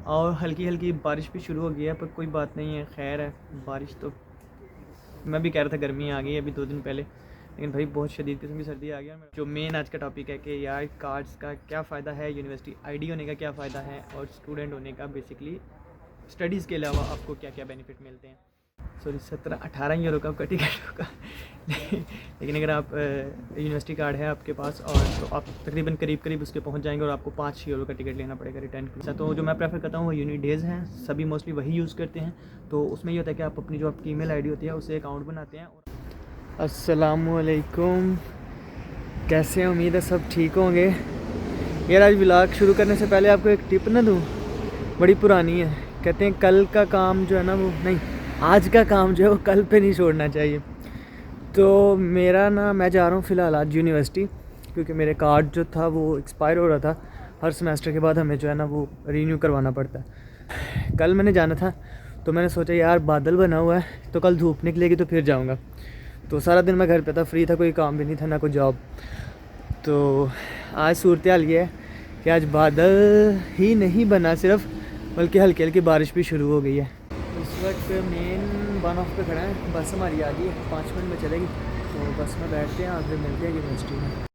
और हल्की हल्की बारिश भी शुरू हो गई है, पर कोई बात नहीं है, खैर है। बारिश तो मैं भी कह रहा था गर्मी आ गई है अभी 2 दिन पहले, लेकिन भाई बहुत शदीद किस्म की सर्दी आ गई है। जो मेन आज का टॉपिक है कि यार कार्ड्स का क्या फ़ायदा है, यूनिवर्सिटी आईडी होने का क्या फ़ायदा है, और स्टूडेंट होने का बेसिकली स्टडीज़ के अलावा आपको क्या क्या बेनिफिट मिलते हैं। सॉरी 17-18 यूरो का आपका टिकट होगा लेकिन अगर आप यूनिवर्सिटी कार्ड है आपके पास, और तो आप तकरीबन करीब उसके पहुंच जाएंगे, और आपको 5 यूरो का टिकट लेना पड़ेगा रिटर्न के लिए। तो जो मैं प्रेफर करता हूँ वो यूनी डेज़ हैं, सभी मोस्टली वही यूज़ करते हैं। तो उसमें ये होता है कि आप अपनी जो आपकी ईमेल आईडी होती है उससे अकाउंट बनाते हैं। अस्सलामुअलैकुम, कैसे हैं? उम्मीद है सब ठीक होंगे। यार आज व्लॉग शुरू करने से पहले आपको एक टिप ना दूँ, बड़ी पुरानी है। कहते हैं कल का काम जो है ना वो नहीं, आज का काम जो है वो कल पे नहीं छोड़ना चाहिए। तो मेरा ना, मैं जा रहा हूँ फ़िलहाल आज यूनिवर्सिटी, क्योंकि मेरे कार्ड जो था वो एक्सपायर हो रहा था। हर सेमेस्टर के बाद हमें जो है ना वो रीन्यू करवाना पड़ता है। कल मैंने जाना था, तो मैंने सोचा यार बादल बना हुआ है तो कल धूप निकलेगी तो फिर जाऊँगा। तो सारा दिन मैं घर पे था, फ्री था, कोई काम भी नहीं था, ना कोई जॉब। तो आज सूरत हाल ये है कि आज बादल ही नहीं बना सिर्फ, बल्कि हल्की हल्की बारिश भी शुरू हो गई है। इस वक्त मेन वन ऑफ पे खड़ा है, बस हमारी आ गई है, 5 मिनट में चलेगी। तो बस में बैठते हैं और फिर मिलते हैं यूनिवर्सिटी में।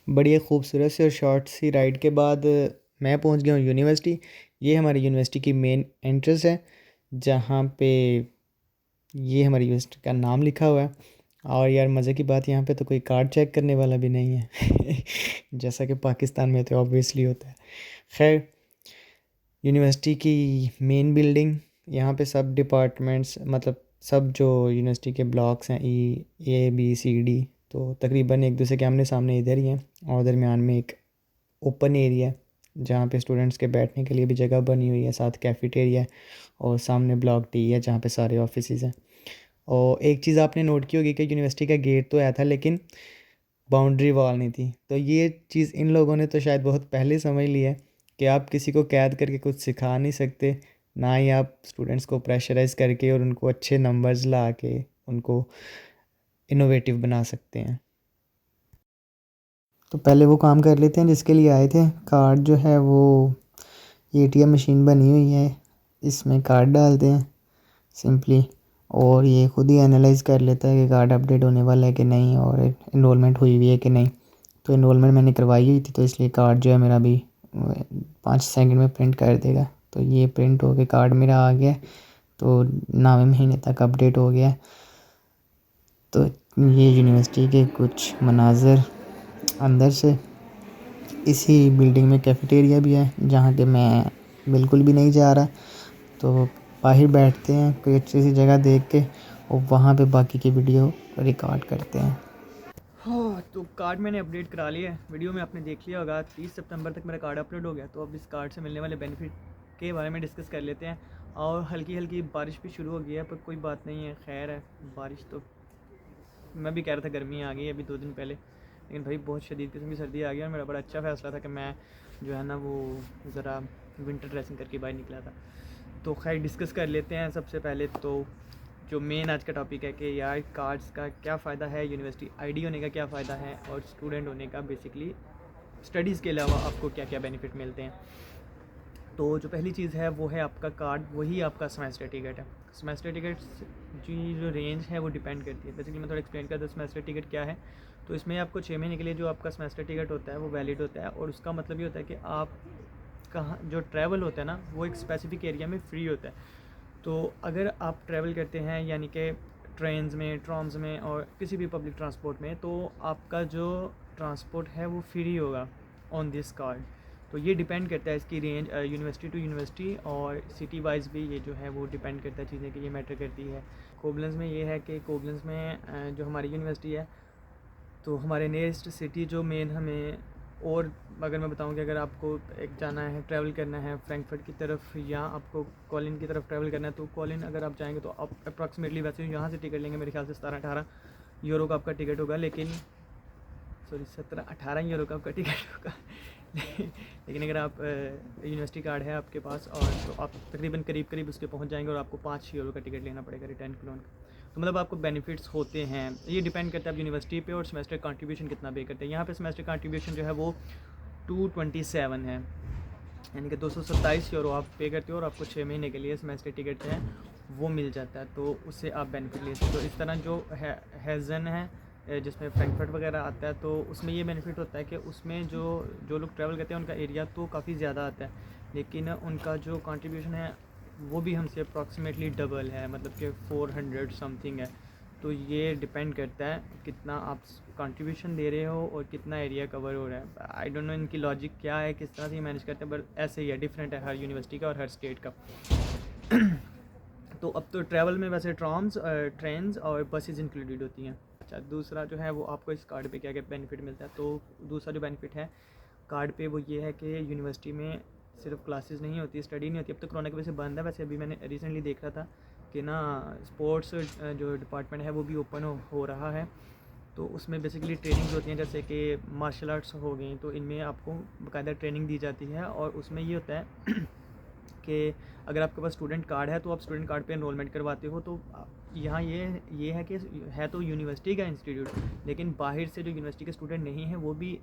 बढ़िया खूबसूरत सी और शॉर्ट सी राइड के बाद मैं पहुंच गया हूँ यूनिवर्सिटी। ये हमारी यूनिवर्सिटी की मेन एंट्रेंस है, जहाँ पे ये हमारी यूनिवर्सिटी का नाम लिखा हुआ है। और यार मज़े की बात, यहाँ पे तो कोई कार्ड चेक करने वाला भी नहीं है जैसा कि पाकिस्तान में तो ऑब्वियसली होता है। खैर, यूनिवर्सिटी की मेन बिल्डिंग, यहाँ पे सब डिपार्टमेंट्स, मतलब सब जो यूनिवर्सिटी के ब्लॉक्स हैं, E A B C D, तो तकरीबन एक दूसरे के आमने सामने इधर ही हैं। और दरमियान में एक ओपन एरिया है जहाँ पे स्टूडेंट्स के बैठने के लिए भी जगह बनी हुई है, साथ कैफेटेरिया है, और सामने ब्लॉक D है जहाँ पे सारे ऑफिसेज हैं। और एक चीज़ आपने नोट की होगी कि यूनिवर्सिटी का गेट तो आया था, लेकिन बाउंड्री वॉल नहीं थी। तो ये चीज़ इन लोगों ने तो शायद बहुत पहले समझ ली है कि आप किसी को कैद करके कुछ सिखा नहीं सकते, ना ही आप स्टूडेंट्स को प्रेशराइज करके और उनको अच्छे नंबर्स ला के उनको इनोवेटिव बना सकते हैं। तो पहले वो काम कर लेते हैं जिसके लिए आए थे। कार्ड जो है वो ATM मशीन बनी हुई है, इसमें कार्ड डालते हैं सिंपली, और ये खुद ही एनालाइज कर लेता है कि कार्ड अपडेट होने वाला है कि नहीं, और इनरोलमेंट हुई हुई है कि नहीं। तो इनरोलमेंट मैंने करवाई हुई थी, तो इसलिए कार्ड जो है मेरा भी 5 सेकंड में प्रिंट कर देगा। तो ये प्रिंट हो के कार्ड मेरा आ गया, तो 9वें महीने तक अपडेट हो गया। तो ये यूनिवर्सिटी के कुछ मनाज़र अंदर से। इसी बिल्डिंग में कैफेटेरिया भी है जहाँ के मैं बिल्कुल भी नहीं जा रहा। तो बाहर बैठते हैं कोई अच्छी सी जगह देख के, और वहाँ पे बाकी की वीडियो रिकॉर्ड करते हैं। हाँ, तो कार्ड मैंने अपडेट करा लिया है। वीडियो में आपने देख लिया होगा 30 सितंबर तक मेरा कार्ड अपलोड हो गया। तो अब इस कार्ड से मिलने वाले बेनिफिट के बारे में डिस्कस कर लेते हैं। और हल्की हल्की बारिश भी शुरू हो गई है, पर कोई बात नहीं है, खैर है। बारिश तो मैं भी कह रहा था गर्मी आ गई है अभी 2 दिन पहले, लेकिन भाई बहुत शदीद किस्म की सर्दी आ गई। और मेरा बड़ा अच्छा फ़ैसला था कि मैं जो है ना वो ज़रा विंटर ड्रेसिंग करके बाहर निकला था। तो खैर डिस्कस कर लेते हैं। सबसे पहले तो जो मेन आज का टॉपिक है कि यार कार्ड्स का क्या फ़ायदा है, यूनिवर्सिटी आईडी होने का क्या फ़ायदा है, और स्टूडेंट होने का बेसिकली स्टडीज़ के अलावा आपको क्या क्या बेनिफिट मिलते हैं। तो जो पहली चीज़ है वो है आपका कार्ड, वही आपका सेमेस्टर टिकट है। सेमेस्टर टिकट की जो रेंज है वो डिपेंड करती है। बेसिकली मैं थोड़ा एक्सप्लेन कर दूँ सेमेस्टर टिकट क्या है। तो इसमें आपको 6 महीने के लिए जो आपका सेमेस्टर टिकट होता है वो वैलिड होता है, और उसका मतलब ये होता है कि आप कहाँ जो ट्रैवल होता है ना वो एक स्पेसिफिक एरिया में फ्री होता है। तो अगर आप ट्रैवल करते हैं यानी कि ट्रेन्स में, ट्राम्स में और किसी भी पब्लिक ट्रांसपोर्ट में, तो आपका जो ट्रांसपोर्ट है वो फ्री होगा ऑन दिस कार्ड। तो ये डिपेंड करता है इसकी रेंज यूनिवर्सिटी टू यूनिवर्सिटी, और सिटी वाइज भी ये जो है वो डिपेंड करता है चीज़ें कि ये मैटर करती है। कोबलेंस में ये है कि कोबलेंस में जो हमारी यूनिवर्सिटी है, तो हमारे नियरेस्ट सिटी जो मेन हमें, और अगर मैं बताऊं कि अगर आपको एक जाना है, ट्रैवल करना है फ्रैंकफर्ट की तरफ या आपको कॉलिन की तरफ ट्रैवल करना है, तो कॉलिन अगर आप जाएंगे तो आप अप्रॉक्सीमेटली वैसे यहाँ से टिकट लेंगे मेरे ख्याल से 17-18 यूरो का आपका टिकट होगा, लेकिन सॉरी 17-18 यूरो का आपका टिकट होगा लेकिन अगर आप यूनिवर्सिटी कार्ड है आपके पास, और तो आप तकरीबन करीब उसके पहुंच जाएंगे, और आपको 5 यूरो का टिकट लेना पड़ेगा रिटर्न के लोन का। तो मतलब आपको बेनिफिट्स होते हैं। ये डिपेंड करता है आप यूनिवर्सिटी पे और सेमेस्टर कंट्रीब्यूशन कितना पे करते हैं। यहाँ पे सेमेस्टर कंट्रीब्यूशन जो है वो 227 है, यानी कि 227 यूरो आप पे करते हो और आपको 6 महीने के लिए सेमेस्टर टिकट है वो मिल जाता है, तो उससे आप बेनिफिट ले सकते हो। इस तरह जो है हेज़न है जिसमें फ्रैंकफर्ट वगैरह आता है, तो उसमें ये बेनिफिट होता है कि उसमें जो लोग ट्रैवल करते हैं उनका एरिया तो काफ़ी ज़्यादा आता है, लेकिन उनका जो कंट्रीब्यूशन है वो भी हमसे अप्रॉक्सीमेटली डबल है, मतलब कि 400 समथिंग है। तो ये डिपेंड करता है कितना आप कंट्रीब्यूशन दे रहे हो और कितना एरिया कवर हो रहा है। आई डोंट नो इनकी लॉजिक क्या है, किस तरह से ये मैनेज करते हैं, बट ऐसे ही है, डिफरेंट है हर यूनिवर्सिटी का और हर स्टेट का तो अब तो ट्रैवल में वैसे ट्राम्स, ट्रेन्स और बसेस इंक्लूडेड होती हैं। अच्छा, दूसरा जो है वो आपको इस कार्ड पे क्या क्या बेनिफिट मिलता है। तो दूसरा जो बेनिफिट है कार्ड पे वो ये है कि यूनिवर्सिटी में सिर्फ क्लासेस नहीं होती, स्टडी नहीं होती। अब तो कोरोना की वजह से बंद है, वैसे अभी मैंने रिसेंटली देख रहा था कि ना स्पोर्ट्स जो डिपार्टमेंट है वो भी ओपन हो रहा है। तो उसमें बेसिकली ट्रेनिंग्स होती हैं, जैसे कि मार्शल आर्ट्स हो गई, तो इनमें आपको बाकायदा ट्रेनिंग दी जाती है। और उसमें ये होता है कि अगर आपके पास स्टूडेंट कार्ड है तो आप स्टूडेंट कार्ड पे एनरोलमेंट करवाते हो। तो यहाँ ये है कि है तो यूनिवर्सिटी का इंस्टीट्यूट, लेकिन बाहर से जो यूनिवर्सिटी के स्टूडेंट नहीं हैं वो भी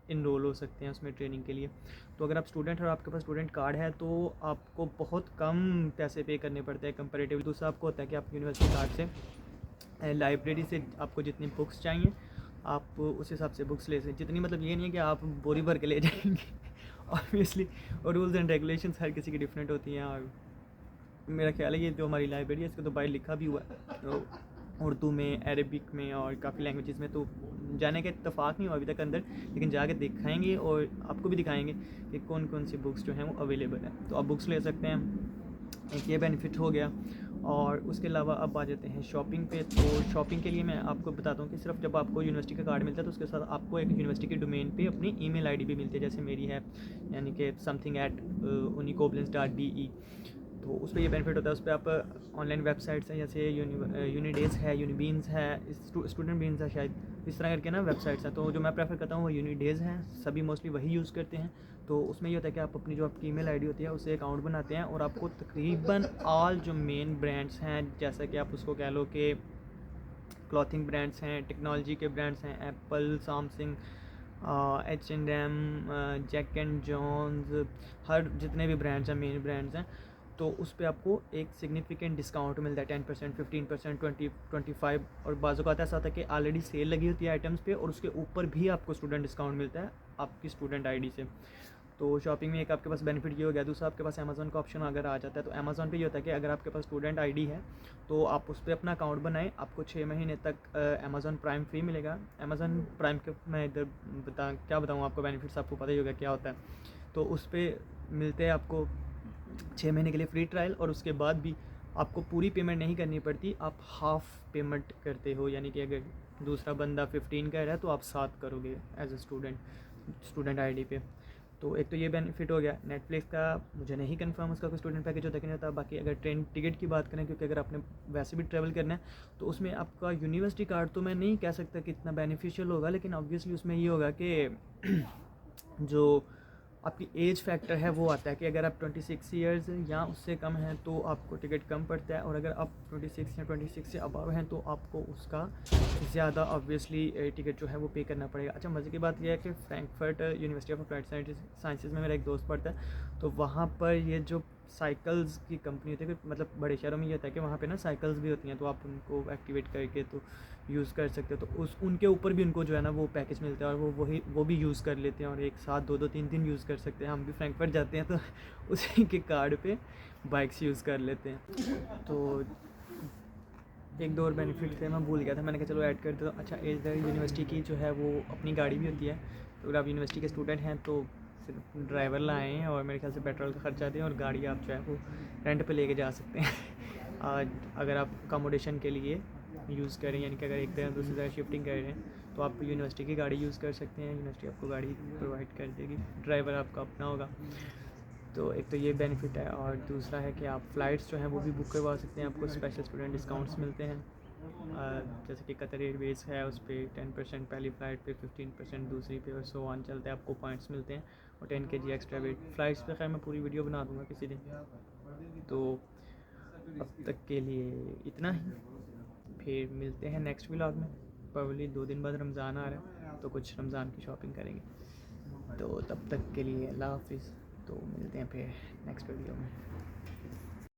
इनरोल हो सकते हैं उसमें ट्रेनिंग के लिए। तो अगर आप स्टूडेंट हैं और आपके पास स्टूडेंट कार्ड है तो आपको बहुत कम पैसे पे करने पड़ते हैं कंपेरेटिवली। दूसरा आपको होता है कि आप यूनिवर्सिटी कार्ड से लाइब्रेरी से आपको जितनी बुक्स चाहिए आप उस हिसाब से बुक्स ले सकते, जितनी मतलब ये नहीं है कि आप बोरी भर के ले जाएंगे ऑब्वियसली, और रूल्स एंड रेगुलेशंस हर किसी की डिफरेंट होती हैं। और मेरा ख्याल है ये जो हमारी लाइब्रेरी है इसको तो बाहर लिखा भी हुआ है, तो उर्दू में, अरबिक में और काफ़ी लैंग्वेजेस में। तो जाने का इत्तेफाक नहीं हुआ अभी तक अंदर, लेकिन जाके दिखाएंगे और आपको भी दिखाएंगे कि कौन कौन सी बुक्स जो हैं वो अवेलेबल है, तो आप बुक्स ले सकते हैं। एक ये बेनिफिट हो गया। और उसके अलावा अब आ जाते हैं शॉपिंग पे। तो शॉपिंग के लिए मैं आपको बताता हूँ कि सिर्फ जब आपको यूनिवर्सिटी का कार्ड मिलता है तो उसके साथ आपको एक यूनिवर्सिटी के डोमेन पे अपनी ईमेल आईडी भी मिलती है, जैसे मेरी है, यानी कि something@unicoblence.de। तो उस पर ये बेनिफिट होता है, उस पर आप ऑनलाइन वेबसाइट्स हैं, जैसे यूनिडेज़ है, यूनिबीन्स है, स्टूडेंट बीन्स है शायद, इस तरह करके ना वेबसाइट्स हैं। तो जो मैं प्रेफर करता हूँ वो यूनिडेज़ हैं, सभी मोस्टली वही यूज़ करते हैं। तो उसमें ये होता है कि आप अपनी जो आपकी ईमेल आईडी होती है उससे अकाउंट बनाते हैं, और आपको तकरीबन ऑल जो मेन ब्रांड्स हैं, जैसा कि आप उसको कह लो कि क्लॉथिंग ब्रांड्स हैं, टेक्नोलॉजी के ब्रांड्स हैं, एप्पल, सैमसंग, H&M, जैक एंड जॉन्स, हर जितने भी ब्रांड्स हैं, मेन ब्रांड्स हैं, तो उस पर आपको एक सिग्निफिकेंट डिस्काउंट मिलता है, 10%, 15%, 20-25। और बाज़ औक़ात ऐसा होता है कि ऑलरेडी सेल लगी होती है आइटम्स पे और उसके ऊपर भी आपको स्टूडेंट डिस्काउंट मिलता है आपकी स्टूडेंट आईडी से। तो शॉपिंग में एक आपके पास बेनिफिट ये हो गया। दूसरा आपके पास अमेज़ॉन का ऑप्शन अगर आ जाता है, तो अमेज़ॉन पे ये होता है कि अगर आपके पास स्टूडेंट आईडी है तो आप उस पर अपना अकाउंट बनाएं, आपको 6 महीने तक अमेज़ॉन प्राइम फ्री मिलेगा। अमेज़ॉन प्राइम के मैं इधर क्या बताऊँ आपको, बेनिफिट्स आपको पता ही होगा क्या होता है। तो उस पर मिलते हैं आपको 6 महीने के लिए फ्री ट्रायल, और उसके बाद भी आपको पूरी पेमेंट नहीं करनी पड़ती, आप हाफ़ पेमेंट करते हो, यानी कि अगर दूसरा बंदा 15 कह रहा है तो आप 7 करोगे एज ए स्टूडेंट आईडी पे। तो एक तो ये बेनिफिट हो गया। नेटफ्लिक्स का मुझे नहीं कंफर्म उसका कोई स्टूडेंट पैकेज होता कि नहीं होता। बाकी अगर ट्रेन टिकट की बात करें, क्योंकि अगर आपने वैसे भी ट्रैवल करना है तो उसमें आपका यूनिवर्सिटी कार्ड तो मैं नहीं कह सकता कि इतना बेनिफिशियल होगा, लेकिन ऑब्वियसली उसमें ये होगा कि जो आपकी एज फैक्टर है वो आता है कि अगर आप 26 ईयर्स या उससे कम हैं तो आपको टिकट कम पड़ता है, और अगर आप 26 या 26 से अबव हैं तो आपको उसका ज़्यादा ऑब्वियसली टिकट जो है वो पे करना पड़ेगा। अच्छा, मज़े की बात यह है कि Frankfurt university of applied sciences में मेरा एक दोस्त पढ़ता है, तो वहाँ पर ये जो साइकिल्स की कंपनी होती है, मतलब बड़े शहरों में ये होता है कि वहाँ पे ना साइकिल्स भी होती हैं, तो आप उनको एक्टिवेट करके तो यूज़ कर सकते हो, तो उस उनके ऊपर भी उनको जो है ना वो पैकेज मिलता है, और वो भी यूज़ कर लेते हैं, और एक साथ 2-2 3-3 यूज़ कर सकते हैं। हम भी फ्रैंकफर्ट जाते हैं तो उसी के कार्ड पे बाइक्स यूज़ कर लेते हैं। तो एक दो और बेनिफिट थे, मैं भूल गया था, मैंने कहा चलो ऐड कर दो। अच्छा, इधर यूनिवर्सिटी की जो है वो अपनी गाड़ी भी होती है, तो अगर आप यूनिवर्सिटी के स्टूडेंट हैं तो सिर्फ ड्राइवर लाएँ और मेरे ख्याल से पेट्रोल का खर्चा दें, और गाड़ी आप जो है वो रेंट पे लेके जा सकते हैं। आज अगर आप अकोमोडेशन के लिए यूज़ करें, यानी कि अगर एक तरह दूसरी जगह शिफ्टिंग कर रहे हैं तो आप यूनिवर्सिटी की गाड़ी यूज़ कर सकते हैं, यूनिवर्सिटी आपको गाड़ी प्रोवाइड कर देगी, ड्राइवर आपका अपना होगा। तो एक तो ये बेनिफिट है, और दूसरा है कि आप फ़्लाइट्स जो हैं वो भी बुक करवा सकते हैं, आपको स्पेशल स्टूडेंट डिस्काउंट्स मिलते हैं। जैसे कि कतर एयरवेज़ है, उस पर 10% पहली फ़्लाइट पे, 15% दूसरी पे, और सो ऑन चलता है, आपको पॉइंट्स मिलते हैं, और 10 kg एक्स्ट्रा वेट। फ़्लाइट्स पे खैर मैं पूरी वीडियो बना दूँगा किसी दिन। तो अब तक के लिए इतना ही, फिर मिलते हैं नेक्स्ट व्लॉग में। प्रॉब्ली 2 दिन बाद रमज़ान आ रहा है, तो कुछ रमज़ान की शॉपिंग करेंगे। तो तब तक के लिए अल्लाह हाफ़िज़। तो मिलते हैं फिर नेक्स्ट वीडियो में।